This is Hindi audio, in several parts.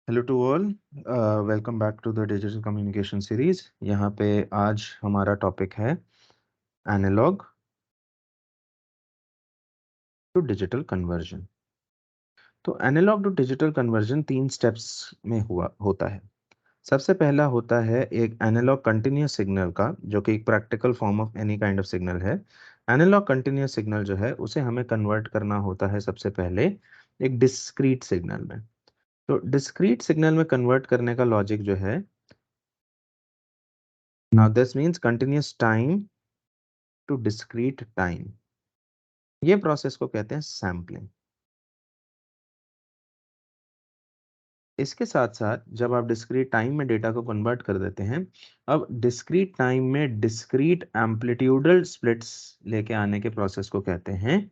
Hello to all, welcome back to the digital communication series. यहाँ पे आज हमारा टॉपिक है एनालॉग टू डिजिटल कन्वर्जन। तो analogue to digital conversion 3 steps में होता है। सबसे पहला होता है एक एनालॉग कंटिन्यूस सिग्नल का, जो कि एक practical form of any kind of signal है। एनालॉग कंटिन्यूस सिग्नल जो है उसे हमें कन्वर्ट करना होता है सबसे पहले एक डिस्क्रीट सिग्नल में। तो डिस्क्रीट सिग्नल में कन्वर्ट करने का लॉजिक जो है, now this means continuous time to discrete time. ये प्रोसेस को कहते हैं सैम्पलिंग। इसके साथ साथ जब आप डिस्क्रीट टाइम में डेटा को कन्वर्ट कर देते हैं, अब डिस्क्रीट टाइम में डिस्क्रीट एम्पलीट्यूडल स्प्लिट्स लेके आने के प्रोसेस को कहते हैं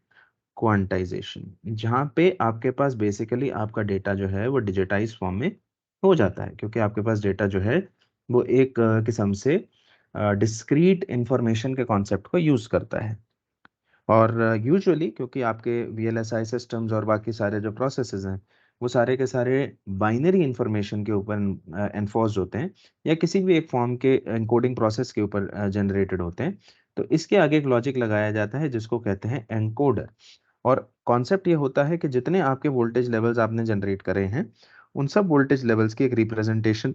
क्वांटाइजेशन, जहाँ पे आपके पास बेसिकली आपका डेटा जो है वो डिजिटाइज फॉर्म में हो जाता है, क्योंकि आपके पास डेटा जो है वो एक किस्म से डिस्क्रीट इंफॉर्मेशन के कॉन्सेप्ट को यूज करता है। और यूजुअली क्योंकि आपके वीएलएसआई सिस्टम्स और बाकी सारे जो प्रोसेसेस हैं वो सारे के सारे बाइनरी इंफॉर्मेशन के ऊपर एनफोर्स्ड होते हैं, या किसी भी एक फॉर्म के एनकोडिंग प्रोसेस के ऊपर जनरेटेड होते हैं। तो इसके आगे एक लॉजिक लगाया जाता है जिसको कहते हैं एनकोडर। और कॉन्सेप्ट ये होता है कि जितने आपके वोल्टेज लेवल्स आपने जनरेट करे हैं, उन सब वोल्टेज लेवल्स की एक रिप्रेजेंटेशन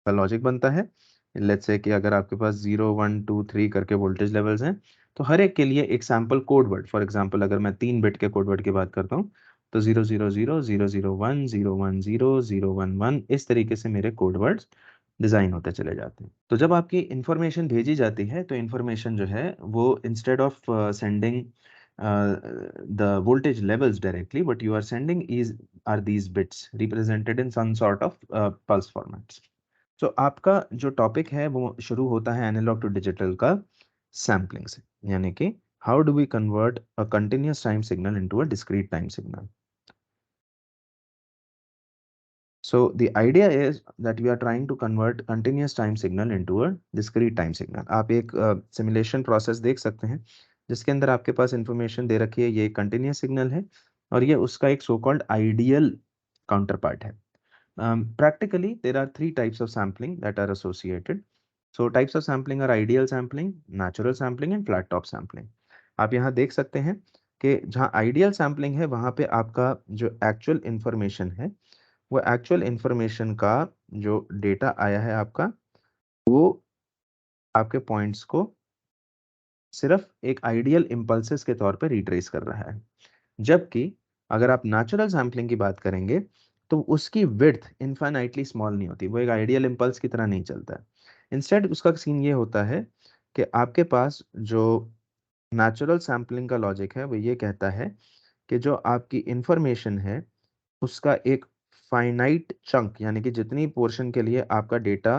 का लॉजिक बनता है। लेट्स से कि अगर आपके पास 0 1 2 3 करके वोल्टेज लेवल्स हैं, तो हर एक के लिए एक sample code word, for example अगर मैं 3 बिट के कोड वर्ड की बात करता हूँ, तो 0 0 0 0 0 1 0 1 0 0 1 1 इस तरीके से मेरे कोड वर्ड्स डिजाइन होते चले जाते हैं। तो जब आपकी इंफॉर्मेशन भेजी जाती है, तो इंफॉर्मेशन जो है वो instead of sending the voltage levels directly, what you are sending is are these bits represented in some sort of pulse formats. तो आपका जो टॉपिक है वो शुरू होता है एनालॉग टू डिजिटल का सैम्पलिंग से, यानी कि how do we convert a continuous time signal into a discrete time signal. So the idea is that we are trying to convert continuous time signal into a discrete time signal. आप एक सिमुलेशन प्रोसेस देख सकते हैं जिसके अंदर आपके पास इंफॉर्मेशन दे रखी है, ये कंटिन्यूस सिग्नल है और ये उसका एक so called ideal counter part है। Practically, there are 3 types of sampling that are associated. So, types of sampling are ideal sampling, natural sampling, and flat top sampling. आप यहाँ देख सकते हैं कि जहाँ आइडियल सैम्पलिंग है वहाँ पे आपका जो एक्चुअल इंफॉर्मेशन है, वो एक्चुअल इंफॉर्मेशन का जो डेटा आया है आपका, वो आपके पॉइंट्स को सिर्फ एक आइडियल इम्पल्सेस के तौर पे रिट्रेस कर रहा है। जबकि अगर आप नेचुरल सैम्पलिंग की बात करेंगे, तो उसकी विड्थ इनफाइनाइटली स्मॉल नहीं होती, वो एक आइडियल इम्पल्स की तरह नहीं चलता है। इंस्टेड उसका सीन ये होता है कि आपके पास जो नेचुरल सैम्पलिंग का लॉजिक है वो ये कहता है कि जो आपकी इंफॉर्मेशन है उसका एक फाइनाइट चंक, यानी कि जितनी पोर्शन के लिए आपका डेटा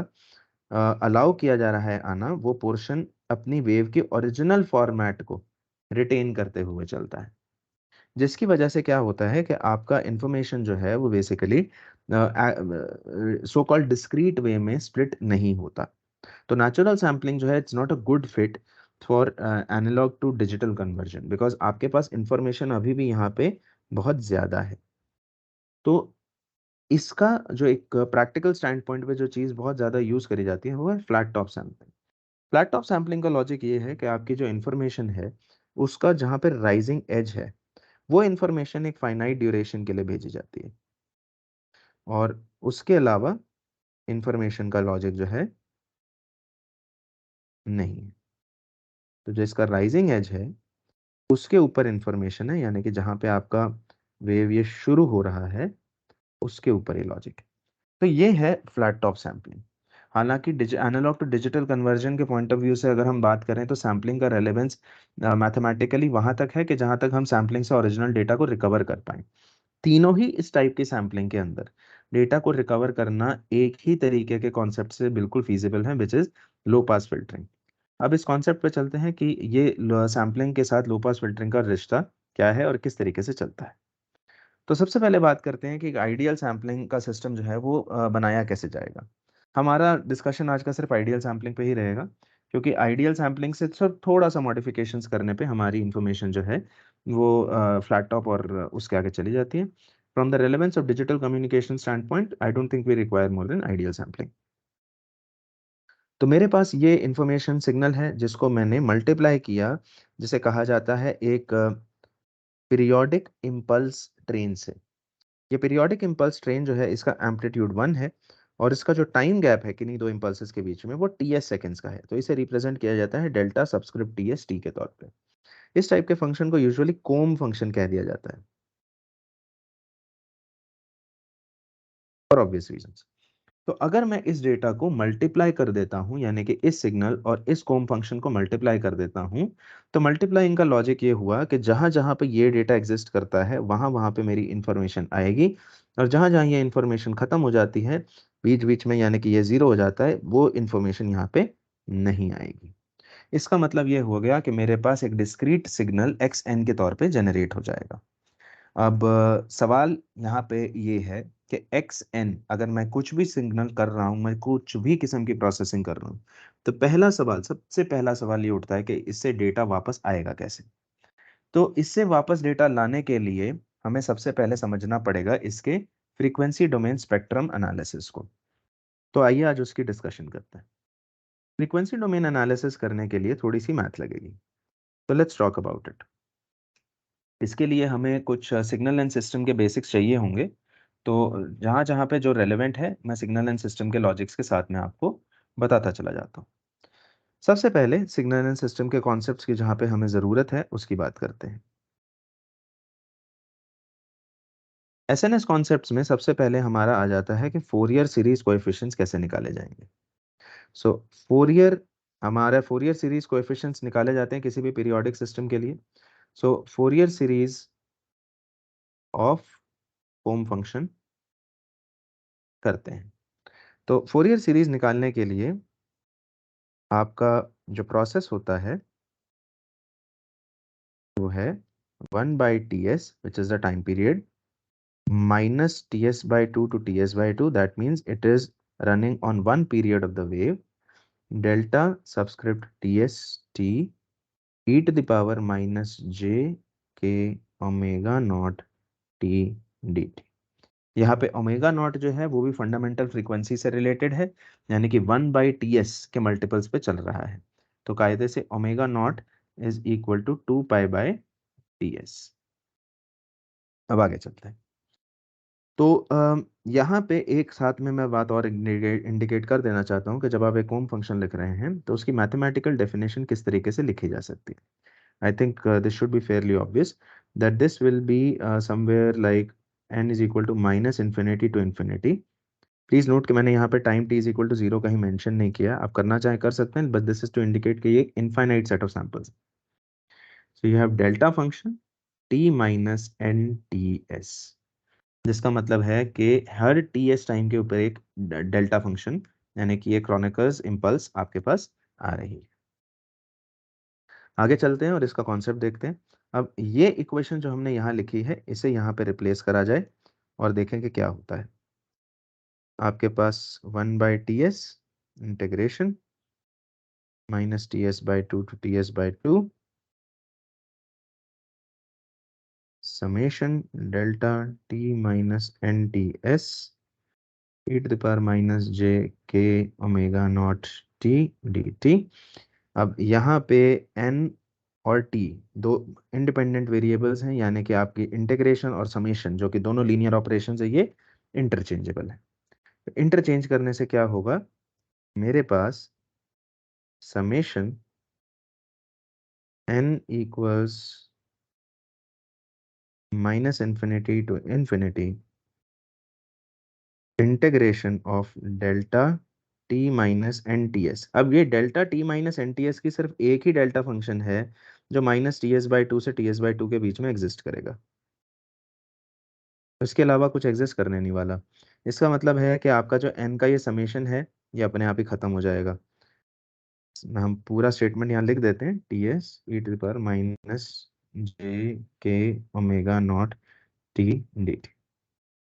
अलाउ किया जा रहा है आना, वो पोर्शन अपनी वेव की ओरिजिनल फॉर्मेट को रिटेन करते हुए चलता है। जिसकी वजह से क्या होता है कि आपका इंफॉर्मेशन जो है वो basically so called discrete way में स्प्लिट नहीं होता। तो नेचुरल सैम्पलिंग जो है it's not a good fit for analogue to digital conversion, because आपके पास इंफॉर्मेशन अभी भी यहाँ पे बहुत ज़्यादा है। तो इसका जो एक प्रैक्टिकल स्टैंड पॉइंट पे जो चीज़ बहुत ज़्यादा यूज़ करी जाती है वो है flat top sampling. Flat top sampling का लॉजिक ये है कि आपकी जो इंफॉर्मेशन है उसका जहाँ पे राइजिंग एज है, वो इंफॉर्मेशन एक फाइनाइट ड्यूरेशन के लिए भेजी जाती है, और उसके अलावा इंफॉर्मेशन का लॉजिक जो है नहीं है। तो जो इसका राइजिंग एज है उसके ऊपर इंफॉर्मेशन है, यानी कि जहाँ पे आपका वेव ये शुरू हो रहा है उसके ऊपर ये लॉजिक है। तो ये है फ्लैट टॉप सैम्पलिंग। हालांकि एनालॉग टू डिजिटल कन्वर्जन के पॉइंट ऑफ व्यू से अगर हम बात करें, तो सैम्पलिंग का रेलेवेंस मैथमेटिकली वहां तक है कि जहां तक हम सैम्पलिंग से ओरिजिनल डेटा को रिकवर कर पाए। तीनों ही इस टाइप की सैम्पलिंग के अंदर डेटा को रिकवर करना एक ही तरीके के कॉन्सेप्ट से बिल्कुल फीजिबल है, which is low pass filtering. अब इस कॉन्सेप्ट पे चलते हैं कि ये सैम्पलिंग के साथ लो पास फिल्टरिंग का रिश्ता क्या है और किस तरीके से चलता है। तो सबसे पहले बात करते हैं कि एक आइडियल सैम्पलिंग का सिस्टम जो है वो बनाया कैसे जाएगा। हमारा डिस्कशन आज का सिर्फ आइडियल सैम्पलिंग पे ही रहेगा, क्योंकि आइडियल सैम्पलिंग से सिर्फ थोड़ा सा मॉडिफिकेशंस करने पे हमारी इंफॉर्मेशन जो है वो फ्लैट टॉप और उसके आगे चली जाती है। From the relevance of digital communication standpoint, I don't think we require more than ideal sampling. तो मेरे पास ये इंफॉर्मेशन सिग्नल है जिसको मैंने मल्टीप्लाई किया, जिसे कहा जाता है एक पीरियोडिक इम्पल्स ट्रेन से। ये पीरियोडिक इम्पल्स ट्रेन जो है इसका एम्पलीट्यूड 1 है और इसका जो टाइम गैप है किन्हीं दो इम्पल्सेस के बीच में वो ts सेकंड्स का है। तो इसे रिप्रेजेंट किया जाता है डेल्टा सबस्क्रिप्ट ts t के तौर पे। इस टाइप के फंक्शन को यूजुअली कोम फंक्शन कह दिया जाता है फॉर ऑब्वियस रीजंस। तो अगर मैं इस डेटा को मल्टीप्लाई कर देता हूं, यानी कि इस सिग्नल और इस कोम फंक्शन को मल्टीप्लाई कर देता हूं, तो मल्टीप्लाइंग का लॉजिक ये हुआ कि जहां जहां पे ये डेटा एग्जिस्ट करता है वहां वहां पे मेरी इंफॉर्मेशन आएगी, और जहां जहां ये इंफॉर्मेशन खत्म हो जाती है बीच बीच में, यानी कि ये जीरो हो जाता है, वो इंफॉर्मेशन यहाँ पे नहीं आएगी। इसका मतलब ये हो गया कि मेरे पास एक डिस्क्रीट सिग्नल एक्स एन के तौर पे जनरेट हो जाएगा। अब सवाल यहाँ पे ये है कि एक्स एन, अगर मैं कुछ भी सिग्नल कर रहा हूँ, मैं कुछ भी किस्म की प्रोसेसिंग कर रहा हूँ, तो पहला सवाल, सबसे पहला सवाल ये उठता है कि इससे डेटा वापस आएगा कैसे। तो इससे वापस डेटा लाने के लिए हमें सबसे पहले समझना पड़ेगा इसके फ्रीक्वेंसी डोमेन स्पेक्ट्रम एनालिसिस को। तो आइए आज उसकी डिस्कशन करते हैं। फ्रीक्वेंसी डोमेन एनालिसिस करने के लिए थोड़ी सी मैथ लगेगी, तो लेट्स टॉक अबाउट इट। इसके लिए हमें कुछ सिग्नल एंड सिस्टम के बेसिक्स चाहिए होंगे। तो जहाँ जहाँ पे जो रेलेवेंट है मैं सिग्नल एंड सिस्टम के लॉजिक्स के साथ में आपको बताता चला जाता हूँ। सबसे पहले सिग्नल एंड सिस्टम के कॉन्सेप्ट्स की जहाँ पे हमें ज़रूरत है उसकी बात करते हैं। एसएनएस कॉन्सेप्ट्स में सबसे पहले हमारा आ जाता है कि फोरियर सीरीज कोएफिशिएंट्स कैसे निकाले जाएंगे। सो फोरियर हमारा फोरियर सीरीज कोएफिशिएंट्स निकाले जाते हैं किसी भी पीरियोडिक सिस्टम के लिए। So Fourier series of home function करते हैं। तो फोरियर सीरीज निकालने के लिए आपका जो प्रोसेस होता है वो है 1/ts which is the time period minus ts/2 to ts/2, that means it is running on one period of the wave, delta subscript ts t e to the power minus j k omega naught t dt। यहाँ पे ओमेगा नॉट जो है वो भी फंडामेंटल फ्रीक्वेंसी से रिलेटेड है, यानी कि 1/ts के मल्टीपल्स पे चल रहा है। तो कायदे से omega naught is equal to 2π/ts। अब आगे चलते हैं। तो यहाँ पे एक साथ में मैं बात और इंडिकेट कर देना चाहता हूँ कि जब आप एक होम फंक्शन लिख रहे हैं तो उसकी मैथमेटिकल डेफिनेशन किस तरीके से लिखी जा सकती है। I think this should be fairly obvious that this will be somewhere like n is equal to minus infinity to infinity. Please note कि मैंने यहाँ पे time t is equal to 0 कहीं मेंशन नहीं किया, आप करना चाहें कर सकते हैं, but this is to indicate कि ये infinite set of samples. So you have delta function t minus N T S, जिसका मतलब है कि हर टी एस टाइम के ऊपर एक डेल्टा फंक्शन, यानी कि ये क्रॉनिकल्स इम्पल्स आपके पास आ रही है। आगे चलते हैं और इसका कॉन्सेप्ट देखते हैं। अब ये इक्वेशन जो हमने यहाँ लिखी है इसे यहाँ पे रिप्लेस करा जाए और देखें कि क्या होता है। आपके पास 1/ts integration minus ts/2 to ts/2 summation delta t minus N T S e to the power minus j k omega naught t dt। अब यहाँ पे n और t दो इंडिपेंडेंट वेरिएबल्स हैं, यानी कि आपकी इंटीग्रेशन और समेशन जो कि दोनों लीनियर ऑपरेशंस है ये इंटरचेंजेबल है। इंटरचेंज करने से क्या होगा, मेरे पास summation n equals minus infinity to infinity integration of delta t minus N T s. अब ये delta t minus N T s की सिर्फ एक ही डेल्टा फंक्शन है जो माइनस ts/2 से ts/2 के बीच में एग्जिस्ट करेगा, इसके अलावा कुछ एग्जिस्ट करने नहीं वाला। इसका मतलब है कि आपका जो n का ये समेशन है ये अपने आप ही खत्म हो जाएगा। हम पूरा स्टेटमेंट यहाँ लिख देते हैं, t s e to power minus j k omega not t d t.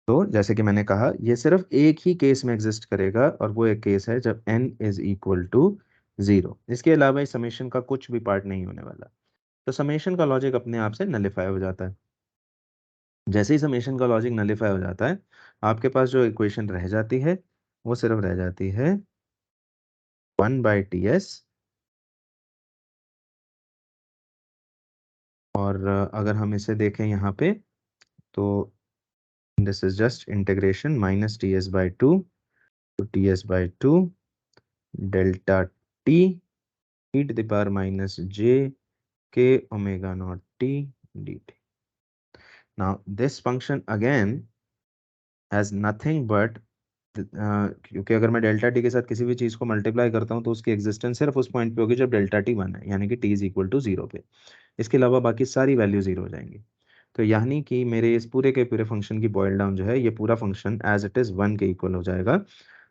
तो जैसे कि मैंने कहा ये सिर्फ एक ही केस में एग्जिस्ट करेगा और वो एक केस है जब n इज इक्वल टू 0। इसके अलावा इस समेशन का कुछ भी पार्ट नहीं होने वाला। तो समेशन का लॉजिक अपने आप से नलिफाई हो जाता है। जैसे ही समेशन का लॉजिक नलिफाई हो जाता है, आपके पास जो इक्वेशन रह जाती है वो सिर्फ रह जाती है 1/TS। और अगर हम इसे देखें यहाँ पे, तो this is just integration -TS/2 to TS/2 delta T e⁻j k⍵0t dt. Now this function again has nothing but क्योंकि अगर मैं डेल्टा टी के साथ किसी भी चीज को मल्टीप्लाई करता हूं तो उसकी एग्जिस्टेंस सिर्फ उस पॉइंट पे होगी जब डेल्टा टी 1 है, यानी कि t इज इक्वल टू 0 पे। इसके अलावा बाकी सारी वैल्यू 0 हो जाएंगी। तो यानी कि मेरे इस पूरे के पूरे फंक्शन की बॉयल डाउन जो है, ये पूरा फंक्शन एज इट इज 1 के इक्वल हो जाएगा,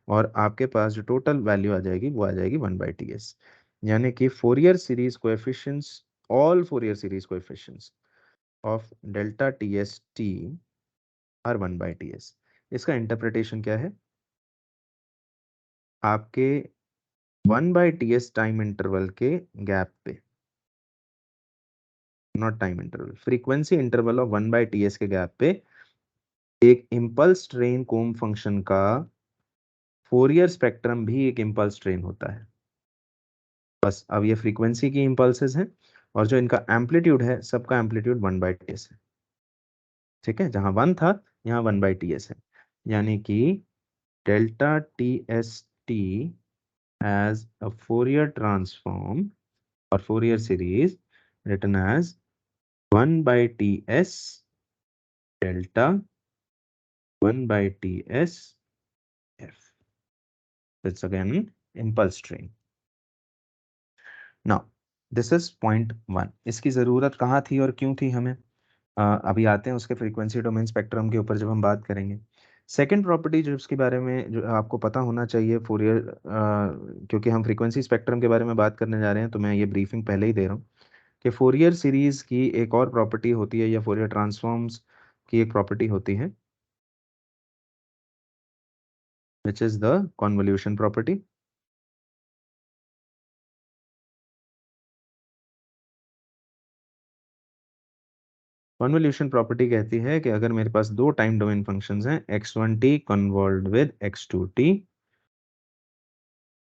और आपके पास जो टोटल वैल्यू आ जाएगी वो आ जाएगी 1/TS। यानी कि Fourier series coefficients, all Fourier series coefficients of delta TS t are 1/TS। इसका इंटरप्रिटेशन क्या है? आपके 1/TS टाइम इंटरवल के गैप पे, not time interval, frequency interval of 1/TS के गैप पे एक इम्पल्स ट्रेन कोम फंक्शन का फोरियर स्पेक्ट्रम भी एक इम्पल्स ट्रेन होता है। बस अब ये फ्रीक्वेंसी की इम्पल्सेस हैं, और जो इनका एम्पलीट्यूड है, सबका एम्पलीट्यूड 1/TS है। ठीक है, जहां 1 था यहाँ 1/TS है। यानी कि delta TST as a Fourier transform or Fourier series written as 1/TS delta 1/TS f. That's again an impulse train. Now this is point 1. इसकी जरूरत कहाँ थी और क्यों थी हमें? अभी आते हैं उसके फ्रीक्वेंसी डोमेन स्पेक्ट्रम के ऊपर जब हम बात करेंगे। सेकंड प्रॉपर्टी जो इसके बारे में जो आपको पता होना चाहिए फोरियर, क्योंकि हम फ्रीक्वेंसी स्पेक्ट्रम के बारे में बात करने जा रहे हैं, तो मैं ये ब्रीफिंग पहले ही दे रहा हूँ कि फोरियर सीरीज की एक और प्रॉपर्टी होती है, या फोरियर ट्रांसफॉर्म्स की एक प्रॉपर्टी होती है, which is the convolution property. Convolution property कहती है कि अगर मेरे पास दो टाइम डोमेन फंक्शंस हैं, x1t कन्वॉल्व्ड विद x2t,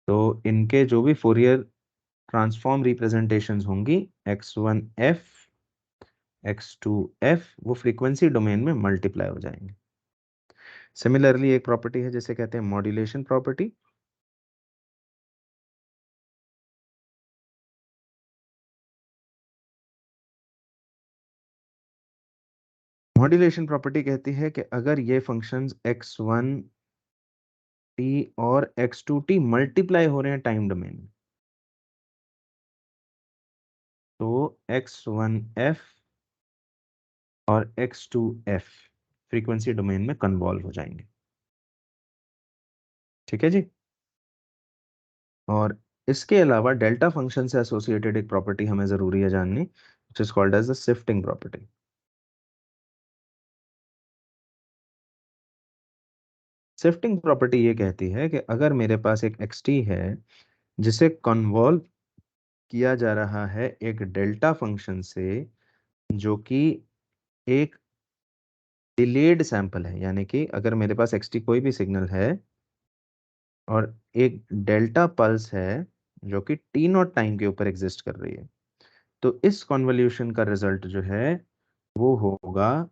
तो इनके जो भी फोरियर ट्रांसफॉर्म रिप्रेजेंटेशंस होंगी, x1f x2f, वो फ्रीक्वेंसी डोमेन में मल्टीप्लाई हो जाएंगे। सिमिलरली एक प्रॉपर्टी है जिसे कहते हैं मॉड्यूलेशन प्रॉपर्टी। मॉड्यूलेशन प्रॉपर्टी कहती है कि अगर ये फंक्शंस x1t और x2t मल्टीप्लाई हो रहे हैं टाइम डोमेन में, तो x1f और x2f फ्रीक्वेंसी डोमेन में कन्वॉल्व हो जाएंगे। ठीक है जी। और इसके अलावा डेल्टा फंक्शन से एसोसिएटेड एक प्रॉपर्टी हमें जरूरी है जाननी, which is called as the shifting property. Shifting property ये कहती है कि अगर मेरे पास एक xt है जिसे कन्वॉल्व किया जा रहा है एक डेल्टा फंक्शन से, जो कि एक डिलेड सैंपल है, यानी कि अगर मेरे पास xt कोई भी सिग्नल है और एक डेल्टा पल्स है जो कि टी नॉट टाइम के ऊपर एग्जिस्ट कर रही है, तो इस कॉन्वोल्यूशन का रिजल्ट जो है वो होगा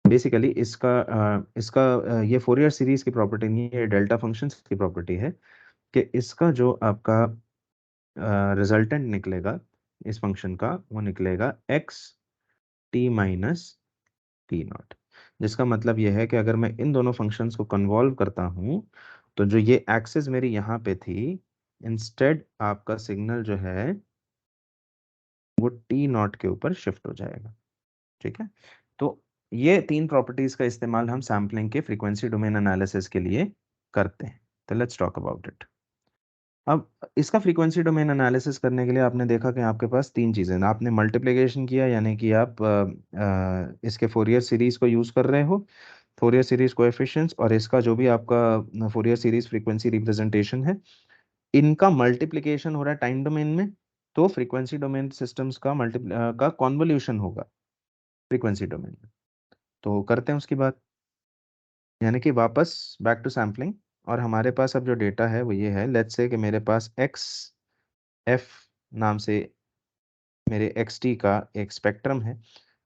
बेसिकली इसका ये फोरियर सीरीज की प्रॉपर्टी नहीं है, ये डेल्टा फंक्शंस की प्रॉपर्टी है कि इसका जो आपका रिजल्टेंट निकलेगा इस फंक्शन का, वो निकलेगा x T minus T not. जिसका मतलब यह है कि अगर मैं इन दोनों फंक्शंस को कन्वॉल्व करता हूं, तो जो ये एक्सिस मेरी यहाँ पे थी, इंस्टेड आपका सिग्नल जो है वो टी नॉट के ऊपर शिफ्ट हो जाएगा। ठीक है, तो ये तीन प्रॉपर्टीज का इस्तेमाल हम सैम्पलिंग के फ्रीक्वेंसी डोमेन एनालिसिस के लिए करते हैं। तो लेट्स टॉक अबाउट इट। अब इसका फ्रीक्वेंसी डोमेन एनालिसिस करने के लिए आपने देखा कि आपके पास तीन चीज़ें हैं। आपने मल्टीप्लिकेशन किया, यानी कि आप इसके फोरियर सीरीज को यूज़ कर रहे हो, फोरियर सीरीज कोएफिशिएंट्स, और इसका जो भी आपका फोरियर सीरीज फ्रीक्वेंसी रिप्रेजेंटेशन है, इनका मल्टीप्लिकेशन हो रहा है टाइम डोमेन में, तो फ्रीक्वेंसी डोमेन सिस्टम्स का का कॉन्वोल्यूशन होगा फ्रीक्वेंसी डोमेन में। तो करते हैं उसकी बात, यानी कि वापस बैक टू सैम्पलिंग। और हमारे पास अब जो डेटा है वो ये है, लेट्स से कि मेरे पास एक्स एफ नाम से मेरे एक्स टी का एक स्पेक्ट्रम है।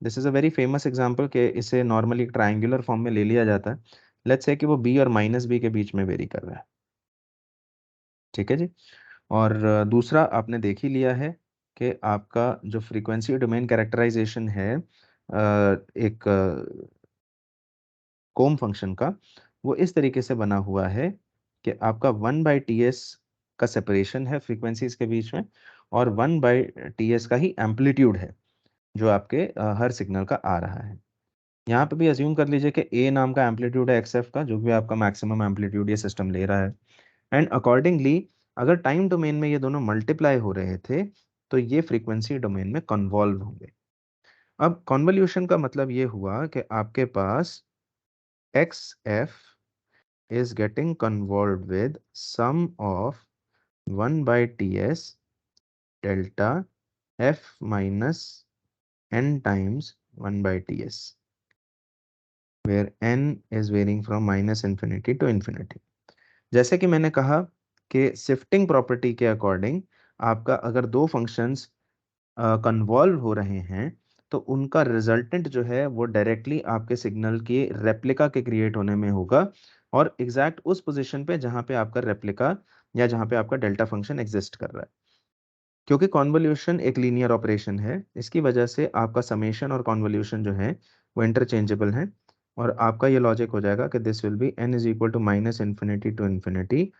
This is a very famous example कि इसे नॉर्मली ट्रायंगुलर फॉर्म में ले लिया जाता है। लेट्स से कि वो बी और माइनस बी के बीच में वेरी कर रहा है, ठीक है जी। और दूसरा आपने देख ही लिया है कि आपका जो फ्रीक्वेंसी डोमेन कैरेक्टराइजेशन है एक कोम फंक्शन का, वो इस तरीके से बना हुआ है कि आपका 1/ts का सेपरेशन है फ्रीक्वेंसीज के बीच में, और 1/ts का ही एम्पलीट्यूड है जो आपके हर सिग्नल का आ रहा है। यहाँ पे भी अज्यूम कर लीजिए कि ए नाम का एम्पलीट्यूड है एक्सएफ का, जो भी आपका मैक्सिमम एम्पलीट्यूड ये सिस्टम ले रहा है। एंड अकॉर्डिंगली अगर टाइम डोमेन में ये दोनों मल्टीप्लाई हो रहे थे तो ये फ्रीक्वेंसी डोमेन में कन्वॉल्व होंगे। अब कॉन्वोल्यूशन का मतलब ये हुआ कि आपके पास XF is getting convolved with sum of 1/ts delta f minus n times 1/ts, where n is varying from minus infinity to infinity। जैसे कि मैंने कहा कि शिफ्टिंग प्रॉपर्टी के अकॉर्डिंग आपका अगर दो फंक्शंस कन्वॉल्व हो रहे हैं तो उनका रिजल्टेंट जो है वो डायरेक्टली आपके सिग्नल के रेप्लिका के क्रिएट होने में होगा, और एग्जैक्ट उस पोजीशन पे जहां पे आपका रेप्लिका या जहां पे आपका डेल्टा फंक्शन एग्जिस्ट कर रहा है। क्योंकि कॉन्वोल्यूशन एक लीनियर ऑपरेशन है, इसकी वजह से आपका समेशन और कॉन्वोल्यूशन जो है वो इंटरचेंजेबल है। और आपका ये लॉजिक हो जाएगा कि this will be n is equal to minus infinity to infinity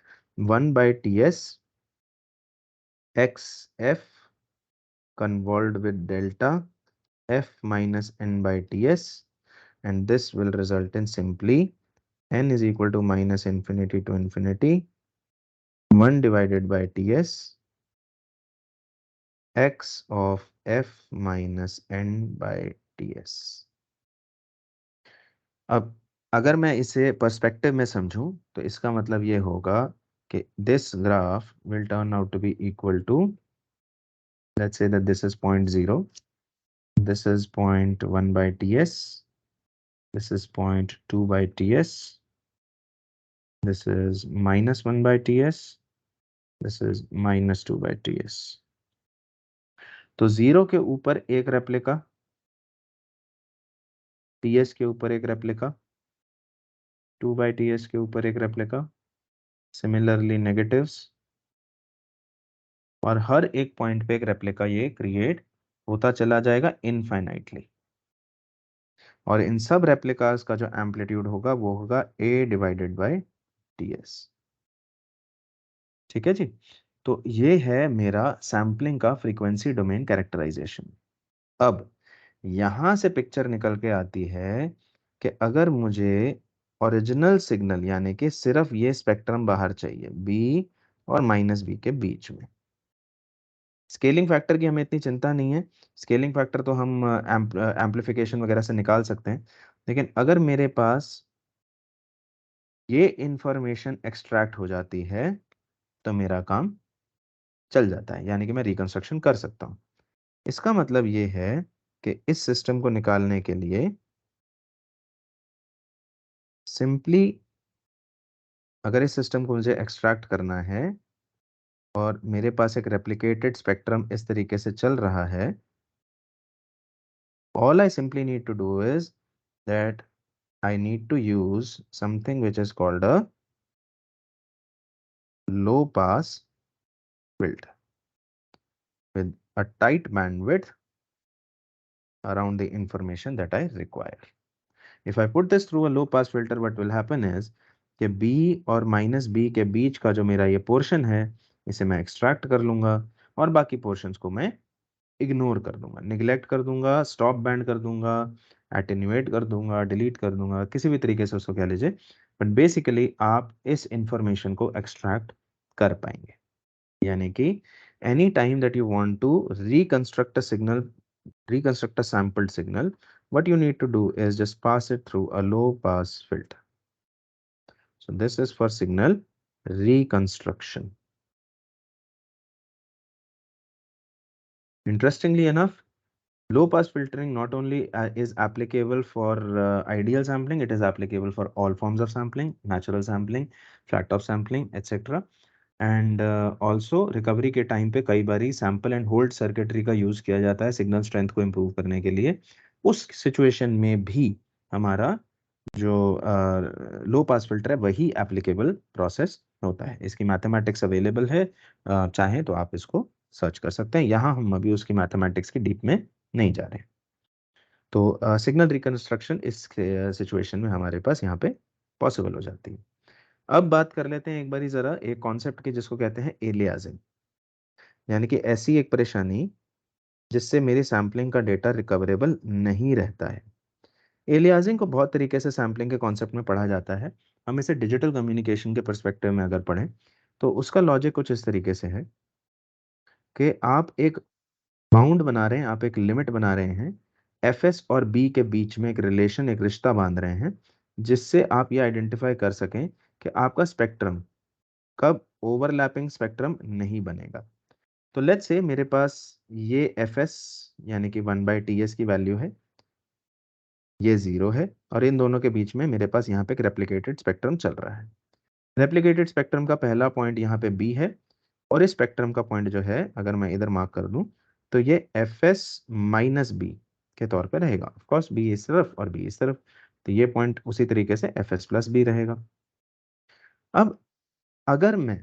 1/ts X F convolved with delta f minus n/ts, and this will result in simply n is equal to minus infinity to infinity 1 divided by ts x of f minus n/ts। अब अगर मैं इसे पर्सपेक्टिव में समझूं तो इसका मतलब ये होगा कि this graph will turn out to be equal to, let's say that this is point 0, this is point 1/ts, this is 0.2/ts, this is minus 1/ts, this is minus 2/ts। तो 0 के ऊपर एक रेप्लिका, ts के ऊपर एक रेप्लिका, 2/ts के ऊपर एक रेप्लिका, सिमिलरली नेगेटिव्स, और हर एक पॉइंट पे एक रेप्लिका ये क्रिएट होता चला जाएगा इनफाइनाइटली। और इन सब रेप्लिकास का जो एम्पलीट्यूड होगा वो होगा a डिवाइडेड बाय ts, ठीक है जी। तो ये है मेरा सैम्पलिंग का फ्रीक्वेंसी डोमेन कैरेक्टराइजेशन। अब यहां से पिक्चर निकल के आती है कि अगर मुझे ओरिजिनल सिग्नल यानी कि सिर्फ ये स्पेक्ट्रम बाहर चाहिए बी और माइनस बी के बीच में, स्केलिंग फैक्टर की हमें इतनी चिंता नहीं है, स्केलिंग फैक्टर तो हम एम्पलीफिकेशन वगैरह से निकाल सकते हैं। लेकिन अगर मेरे पास ये इंफॉर्मेशन एक्सट्रैक्ट हो जाती है तो मेरा काम चल जाता है, यानी कि मैं रिकंस्ट्रक्शन कर सकता हूँ। इसका मतलब ये है कि इस सिस्टम को निकालने के लिए सिंपली अगर इस सिस्टम को मुझे एक्सट्रैक्ट करना है और मेरे पास एक रेप्लिकेटेड स्पेक्ट्रम इस तरीके से चल रहा है, all I simply need to do is that I need to use something which is called a low pass filter with a tight bandwidth around the information that I require. If I put this through a low pass filter, what will happen is कि B और माइनस बी के बीच का जो मेरा ये पोर्शन है इसे मैं एक्सट्रैक्ट कर लूंगा, और बाकी पोर्शंस को मैं इग्नोर कर दूंगा, निगलेक्ट कर दूंगा, स्टॉप बैंड कर दूंगा, एटेन्यूएट कर दूंगा, डिलीट कर दूंगा, किसी भी तरीके से उसको कह लीजिए। बट बेसिकली आप इस इंफॉर्मेशन को एक्सट्रैक्ट कर पाएंगे, यानी कि any time that you want to reconstruct a signal, reconstruct a sampled signal, what you need to do is just pass it through a low pass filter. So this is for signal reconstruction. Interestingly enough, Low pass filtering not only is applicable for ideal sampling, it is applicable for all forms of sampling, natural sampling, flat top sampling, etc. And also recovery के टाइम पे कई बारी सैंपल एंड होल्ड सर्किटरी का यूज किया जाता है सिग्नल स्ट्रेंथ को इम्प्रूव करने के लिए। उस सिचुएशन में भी हमारा जो लो पास फिल्टर है वही एप्लीकेबल प्रोसेस होता है। इसकी मैथमेटिक्स अवेलेबल है, चाहें तो आप इसको सर्च कर सकते हैं। यहाँ हम अभी उसकी मैथमेटिक्स की डीप में नहीं जा रहे। तो सिग्नल रिकंस्ट्रक्शन इस सिचुएशन में हमारे पास यहाँ पे पॉसिबल हो जाती है। अब बात कर लेते हैं एक बारी जरा एक कॉन्सेप्ट की जिसको कहते हैं एलियासिंग, यानी कि ऐसी एक परेशानी जिससे मेरी सैम्पलिंग का डेटा रिकवरेबल नहीं रहता है। एलियासिंग को बहुत तरीके से सैम्पलिंग के कॉन्सेप्ट में पढ़ा जाता है। हम इसे डिजिटल कम्युनिकेशन के परस्पेक्टिव में अगर पढ़ें तो उसका लॉजिक कुछ इस तरीके से है कि आप एक बाउंड बना रहे हैं, आप एक लिमिट बना रहे हैं, एफ एस और बी के बीच में एक रिलेशन, एक रिश्ता बांध रहे हैं जिससे आप ये आइडेंटिफाई कर सकें कि आपका स्पेक्ट्रम कब ओवरलैपिंग स्पेक्ट्रम नहीं बनेगा। तो लेट्स से मेरे पास ये एफ एस यानी कि 1/TS की वैल्यू है, ये 0 है, और इन दोनों के बीच में मेरे पास यहाँ पे एक रेप्लिकेटेड स्पेक्ट्रम चल रहा है। रेप्लिकेटेड स्पेक्ट्रम का पहला पॉइंट यहाँ पे बी है, और इस स्पेक्ट्रम का पॉइंट जो है अगर मैं इधर मार्क कर दूं तो ये एफ एस माइनस बी के तौर पे रहेगा। ऑफकोर्स बी इस तरफ और बी इस तरफ, तो ये पॉइंट उसी तरीके से एफ एस प्लस बी रहेगा। अब अगर मैं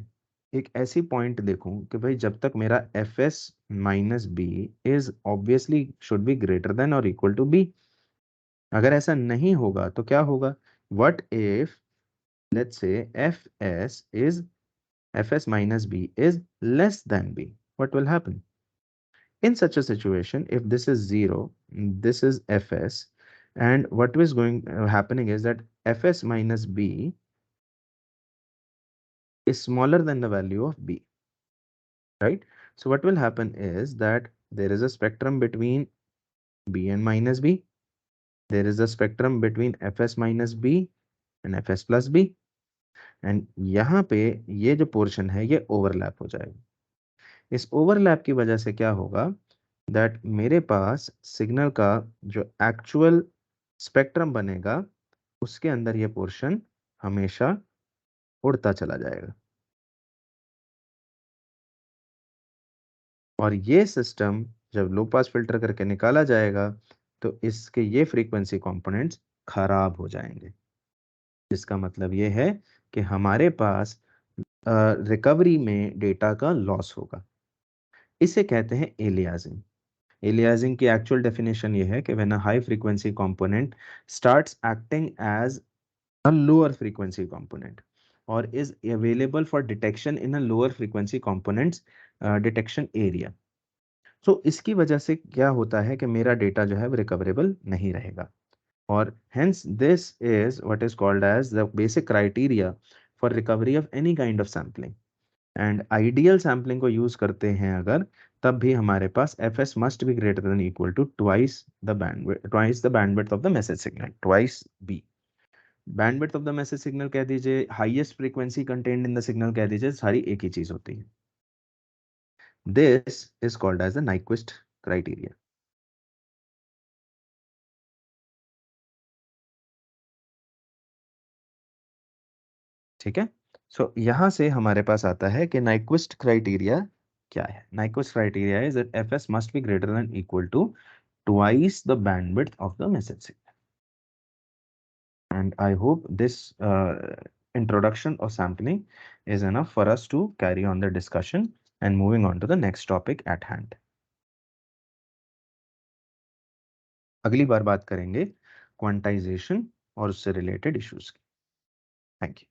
एक ऐसी पॉइंट देखूं कि भाई जब तक मेरा F S minus B is obviously should be greater than और इक्वल टू बी, अगर ऐसा नहीं होगा तो क्या होगा? What if let's say F S minus b is less than b? What will happen? In such a situation, if this is 0, this is fs, and what is going happening is that fs minus b is smaller than the value of b, right? So what will happen is that there is a spectrum between b and minus b. There is a spectrum between fs minus b and fs plus b. And यहाँ पे ये जो पोर्शन है ये ओवरलैप हो जाएगा। इस ओवरलैप की वजह से क्या होगा दैट मेरे पास सिग्नल का जो एक्चुअल स्पेक्ट्रम बनेगा उसके अंदर ये पोर्शन हमेशा उड़ता चला जाएगा, और ये सिस्टम जब लो पास फिल्टर करके निकाला जाएगा तो इसके ये फ्रीक्वेंसी कंपोनेंट्स खराब हो जाएंगे, जिसका मतलब ये है कि हमारे पास रिकवरी में डेटा का लॉस होगा। इसे कहते हैं एलियासिंग। एलियासिंग की एक्चुअल डेफिनेशन ये है कि when a high frequency component starts acting as a lower frequency component or is available for detection in a lower frequency components detection area। so इसकी वजह से क्या होता है कि मेरा डेटा जो है वो रिकवरेबल नहीं रहेगा, और hence this is what is called as the basic criteria for recovery of any kind of sampling। And ideal sampling को यूज करते हैं अगर, तब भी हमारे पास f S must be greater than equal to twice the bandwidth of the message signal, twice be. Bandwidth of the message signal कह दीजिए, highest frequency contained in the signal कह दीजिए, सारी एक ही चीज होती है। This is called as the Nyquist criteria. ठीक है, सो यहां से हमारे पास आता है कि नाइक्विस्ट क्राइटेरिया क्या है। Nyquist criteria is that F S must be greater than equal to twice the bandwidth of the message signal. And I hope this introduction of sampling is enough for us to carry on the discussion and moving on to the next topic at hand. अगली बार बात करेंगे क्वांटाइजेशन और उससे रिलेटेड इश्यूज की। Thank you.